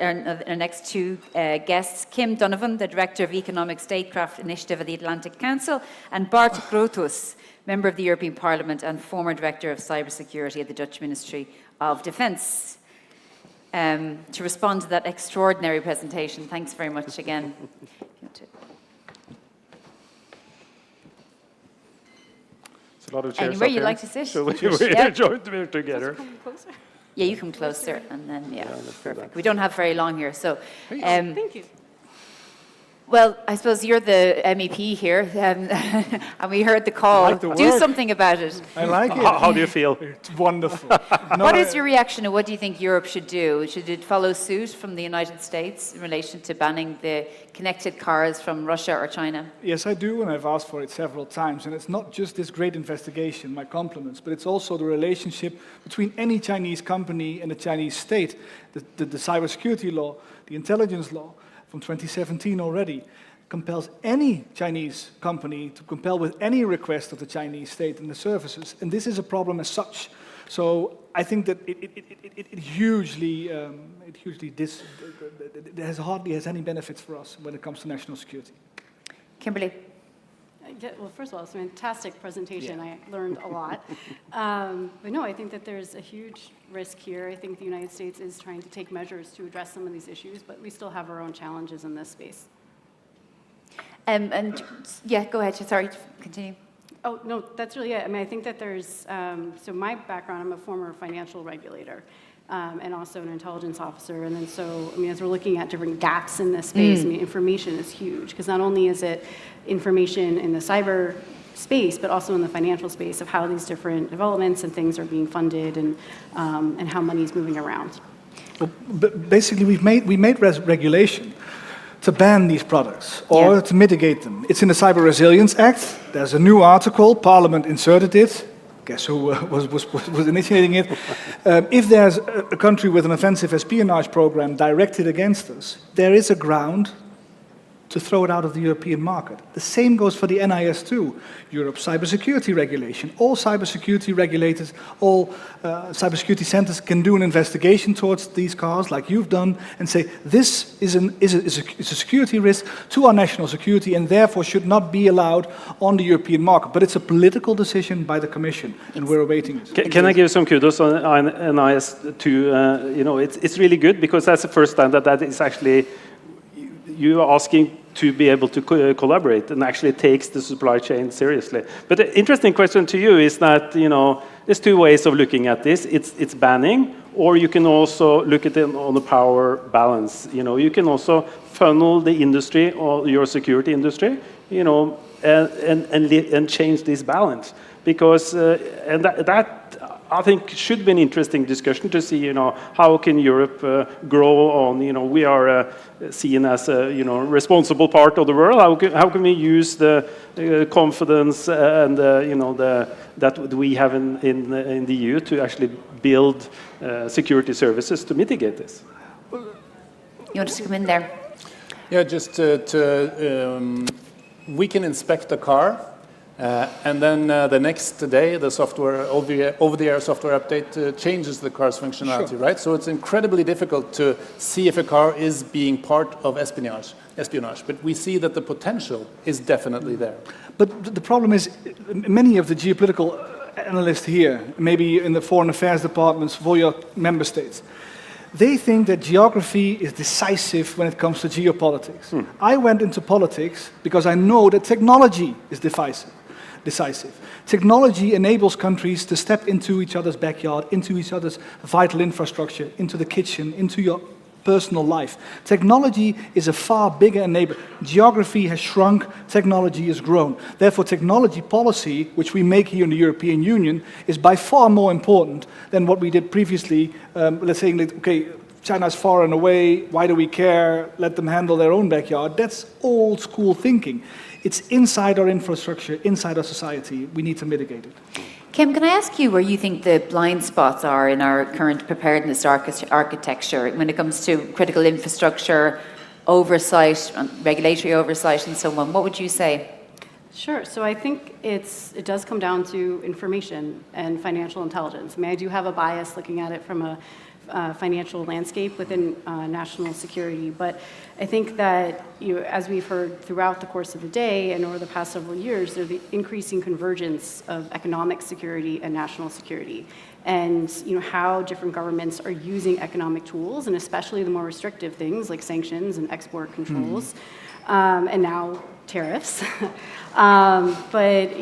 Our next two guests, Kim Donovan, the Director of Economic Statecraft Initiative at the Atlantic Council, and Bart Grotus, Member of the European Parliament and former Director of Cybersecurity at the Dutch Ministry of Defence. To respond to that extraordinary presentation, thanks very much again. It's a lot of chairs. Anywhere you'd like to sit? So we join together. Yeah, you come closer, and then, perfect. We don't have very long here, so. Thank you. Well, I suppose you're the MEP here, and we heard the call. Like the Do work. something about it. I like it. How do you feel? It's wonderful. What is your reaction, and what do you think Europe should do? Should it follow suit from the United States in relation to banning the connected cars from Russia or China? Yes, I do, and I've asked for it several times. And it's not just this great investigation, my compliments, but it's also the relationship between any Chinese company and the Chinese state. The cybersecurity law, the intelligence law from 2017 already compels any Chinese company to compel with any request of the Chinese state and the services. And this is a problem as such. So I think that it hugely hardly has any benefits for us when it comes to national security. Kimberly? Yeah, well, first of all, it's a fantastic presentation. Yeah. I learned a lot. But no, I think that there's a huge risk here. I think the United States is trying to take measures to address some of these issues, but we still have our own challenges in this space. And yeah, go ahead. Sorry, continue. Oh, no, that's really it. I mean, I think that there's, so my background, I'm a former financial regulator and also an intelligence officer. And then so, I mean, as we're looking at different gaps in this space, I mean, information is huge because not only is it information in the cyber space, but also in the financial space of how these different developments and things are being funded and how money is moving around. Well, basically, we made regulation to ban these products or to mitigate them. It's in the Cyber Resilience Act. There's a new article. Parliament inserted it. Guess who was initiating it? If there's a country with an offensive espionage program directed against us, there is a ground to throw it out of the European market. The same goes for the NIS2, Europe's cybersecurity regulation. All cybersecurity regulators, all cybersecurity centers can do an investigation towards these cars, like you've done, and say this is a security risk to our national security and therefore should not be allowed on the European market. But it's a political decision by the Commission, and we're awaiting it. Can I give some kudos on NIS2? You know, it's really good because that's the first time that is actually you are asking to be able to collaborate and actually takes the supply chain seriously. But the interesting question to you is that, you know, there's two ways of looking at this. It's banning, or you can also look at it on the power balance. You know, you can also funnel the industry or your security industry, you know, and change this balance. Because, and that I think should be an interesting discussion to see, you know, how can Europe grow on, you know, we are seen as a, you know, responsible part of the world. How can we use the confidence and, you know, that we have in the EU to actually build security services to mitigate this? You want us to come in there? Yeah, just we can inspect a car. And then the next day, the software, over-the-air software update changes the car's functionality, Sure. right? So it's incredibly difficult to see if a car is being part of espionage. But we see that the potential is definitely there. But the problem is, many of the geopolitical analysts here, maybe in the foreign affairs departments for your member states, they think that geography is decisive when it comes to geopolitics. I went into politics because I know that technology is decisive. Technology enables countries to step into each other's backyard, into each other's vital infrastructure, into the kitchen, into your personal life. Technology is a far bigger enabler. Geography has shrunk, technology has grown. Therefore, technology policy, which we make here in the European Union, is by far more important than what we did previously. Let's say, okay, China's far and away, why do we care? Let them handle their own backyard. That's old school thinking. It's inside our infrastructure, inside our society. We need to mitigate it. Kim, can I ask you where you think the blind spots are in our current preparedness architecture when it comes to critical infrastructure, oversight, regulatory oversight, and so on? What would you say? Sure. So I think it does come down to information and financial intelligence. I mean, I do have a bias looking at it from a financial landscape within national security. But I think that, as we've heard throughout the course of the day and over the past several years, there's the increasing convergence of economic security and national security. And how different governments are using economic tools, and especially the more restrictive things like sanctions and export controls, and now tariffs. But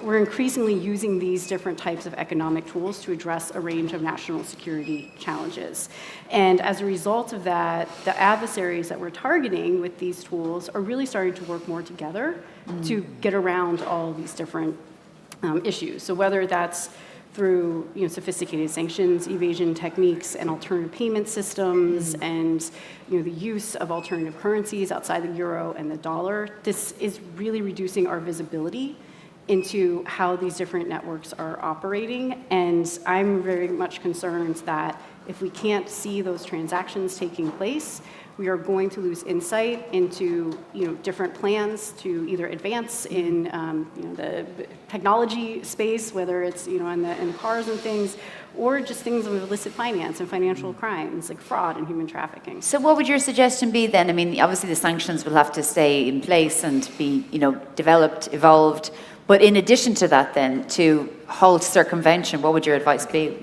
we're increasingly using these different types of economic tools to address a range of national security challenges. And as a result of that, the adversaries that we're targeting with these tools are really starting to work more together to get around all of these different issues. So whether that's through sophisticated sanctions evasion techniques and alternative payment systems and the use of alternative currencies outside the euro and the dollar, this is really reducing our visibility into how these different networks are operating. And I'm very much concerned that if we can't see those transactions taking place, we are going to lose insight into different plans to either advance in the technology space, whether it's in the cars and things, or just things of illicit finance and financial crimes like fraud and human trafficking. So what would your suggestion be then? I mean, obviously the sanctions will have to stay in place and be developed, evolved. But in addition to that then, to halt circumvention, what would your advice be?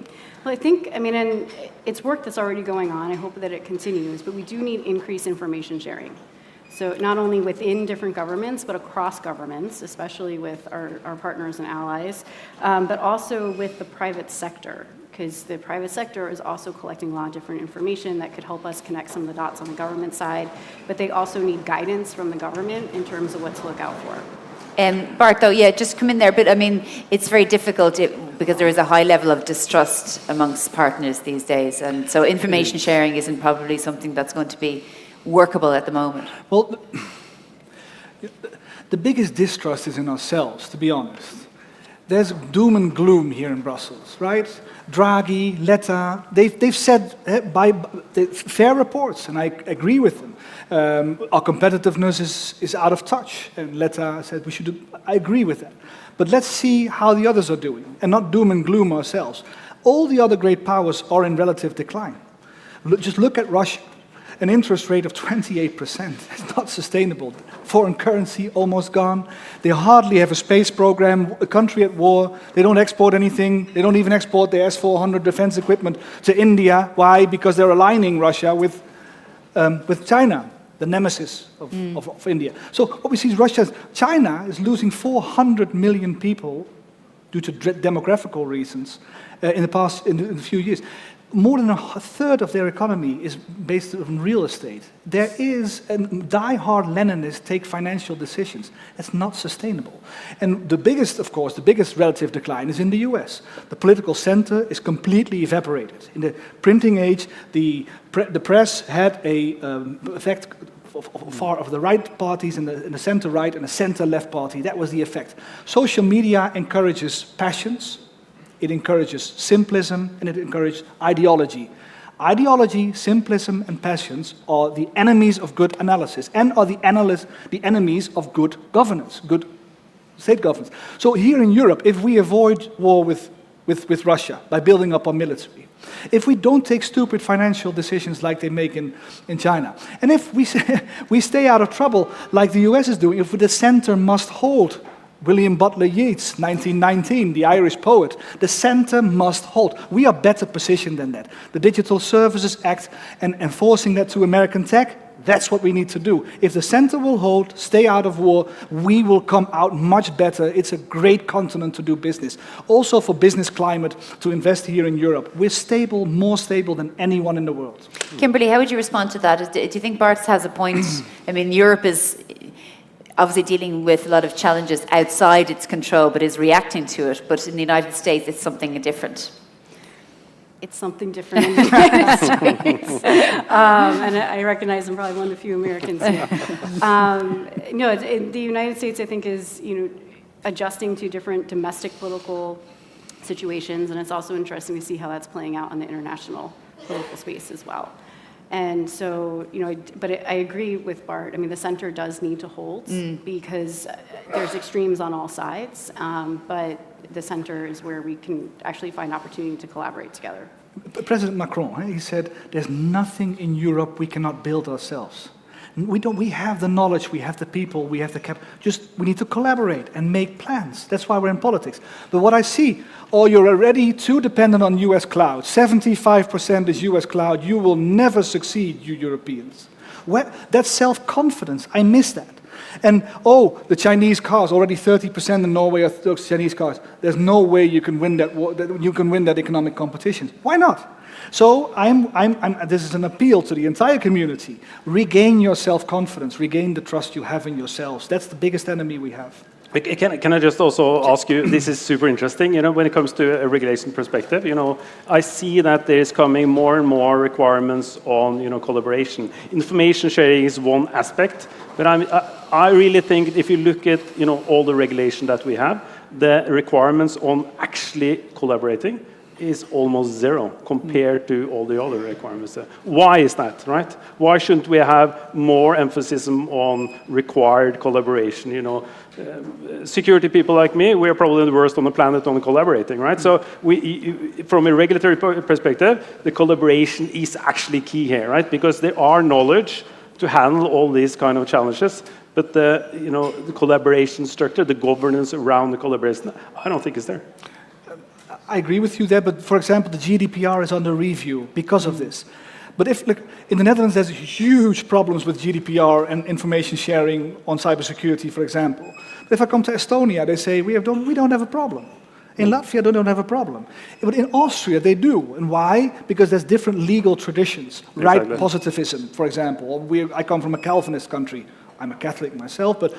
Well, I think, and it's work that's already going on. I hope that it continues, but we do need increased information sharing. So not only within different governments, but across governments, especially with our partners and allies, but also with the private sector, because the private sector is also collecting a lot of different information that could help us connect some of the dots on the government side, but they also need guidance from the government in terms of what to look out for. Bart, though, just come in there. But I mean, it's very difficult because there is a high level of distrust amongst partners these days. And so information sharing isn't probably something that's going to be workable at the moment. Well, the biggest distrust is in ourselves, to be honest. There's doom and gloom here in Brussels, right? Draghi, Letta, they've said by fair reports, and I agree with them. Our competitiveness is out of touch, and Letta said we should do. I agree with that. But let's see how the others are doing, and not doom and gloom ourselves. All the other great powers are in relative decline. Just look at Russia. An interest rate of 28%. It's not sustainable. Foreign currency almost gone. They hardly have a space program, a country at war. They don't export anything. They don't even export their S-400 defense equipment to India. Why? Because they're aligning Russia with China, the nemesis of India. So what we see is China is losing 400 million people due to demographical reasons in a few years. More than a third of their economy is based on real estate. There is die-hard Leninists take financial decisions. That's not sustainable. And the biggest relative decline is in the US. The political center is completely evaporated. In the printing age, the press had an effect of the right parties in the center-right and the center-left party. That was the effect. Social media encourages passions. It encourages simplism, and it encourages ideology. Ideology, simplism, and passions are the enemies of good analysis and are the enemies of good governance, good state governance. So here in Europe, if we avoid war with Russia by building up our military, if we don't take stupid financial decisions like they make in China, and if we stay out of trouble like the US is doing, if the center must hold, William Butler Yeats, 1919, the Irish poet, the center must hold. We are better positioned than that. The Digital Services Act and enforcing that to American tech, that's what we need to do. If the center will hold, stay out of war, we will come out much better. It's a great continent to do business. Also for business climate, to invest here in Europe. We're stable, more stable than anyone in the world. Kimberly, how would you respond to that? Do you think Bart has a point? I mean, Europe is obviously dealing with a lot of challenges outside its control, but is reacting to it. But in the United States, it's something different. It's something different in the United States. And I recognize I'm probably one of the few Americans here. The United States, I think, is adjusting to different domestic political situations, and it's also interesting to see how that's playing out in the international political space as well. And so, but I agree with Bart. I mean, the center does need to hold because there's extremes on all sides, but the center is where we can actually find opportunity to collaborate together. President Macron, he said, there's nothing in Europe we cannot build ourselves. We have the knowledge, we have the people, we have the we need to collaborate and make plans. That's why we're in politics. But what I see, you're already too dependent on US cloud. 75% is US cloud. You will never succeed, you Europeans. That's self-confidence. I miss that. And, the Chinese cars, already 30% in Norway are those Chinese cars. There's no way you can win that economic competition. Why not? So this is an appeal to the entire community. Regain your self-confidence. Regain the trust you have in yourselves. That's the biggest enemy we have. Can I just also ask you, this is super interesting, when it comes to a regulation perspective, I see that there is coming more and more requirements on, collaboration. Information sharing is one aspect, but I really think if you look at, all the regulation that we have, the requirements on actually collaborating is almost zero compared to all the other requirements. Why is that, right? Why shouldn't we have more emphasis on required collaboration? Security people like me, we're probably the worst on the planet on collaborating, right? So from a regulatory perspective, the collaboration is actually key here, right? Because there are knowledge to handle all these kind of challenges, but the collaboration structure, the governance around the collaboration, I don't think is there. I agree with you there, but for example, the GDPR is under review because of this. But in the Netherlands, there's huge problems with GDPR and information sharing on cybersecurity, for example. But if I come to Estonia, they say we don't have a problem. In Latvia, they don't have a problem. But in Austria, they do. And why? Because there's different legal traditions. Exactly. Right positivism, for example. I come from a Calvinist country. I'm a Catholic myself, but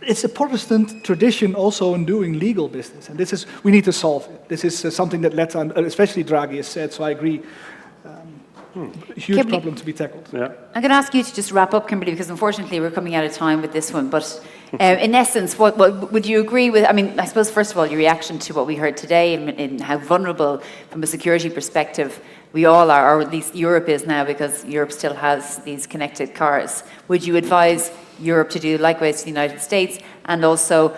it's a Protestant tradition also in doing legal business, and we need to solve it. This is something that especially Draghi has said, so I agree. Huge Kimberly, problem to be tackled. Yeah. I'm going to ask you to just wrap up, Kimberly, because unfortunately we're coming out of time with this one. But in essence, what would you agree with? I mean, I suppose, first of all, your reaction to what we heard today and how vulnerable from a security perspective we all are, or at least Europe is now, because Europe still has these connected cars. Would you advise Europe to do likewise to the United States? And also,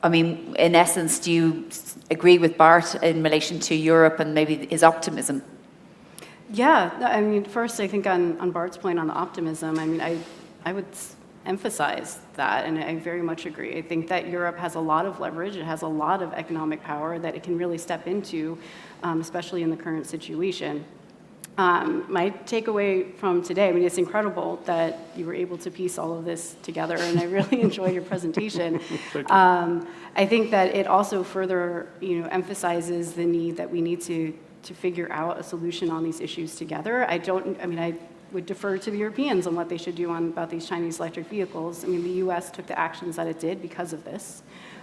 I mean, in essence, do you agree with Bart in relation to Europe and maybe his optimism? Yeah, I mean, first, I think on Bart's point on the optimism, I mean, I would emphasize that, and I very much agree. I think that Europe has a lot of leverage. It has a lot of economic power that it can really step into, especially in the current situation. My takeaway from today, I mean, it's incredible that you were able to piece all of this together, and I really enjoyed your presentation. I think that it also further, emphasizes the need that we need to figure out a solution on these issues together. I would defer to the Europeans on what they should do about these Chinese electric vehicles. I mean, the US took the actions that it did because of this,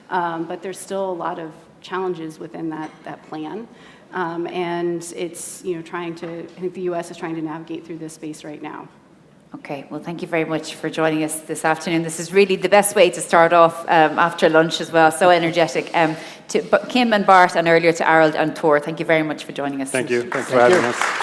but there's still a lot of challenges within that plan. And it's, I think the US is trying to navigate through this space right now. Okay, well, thank you very much for joining us this afternoon. This is really the best way to start off after lunch as well, so energetic. To Kim and Bart, and earlier to Harold and Tor, thank you very much for joining us. Thank you. Thanks for having us.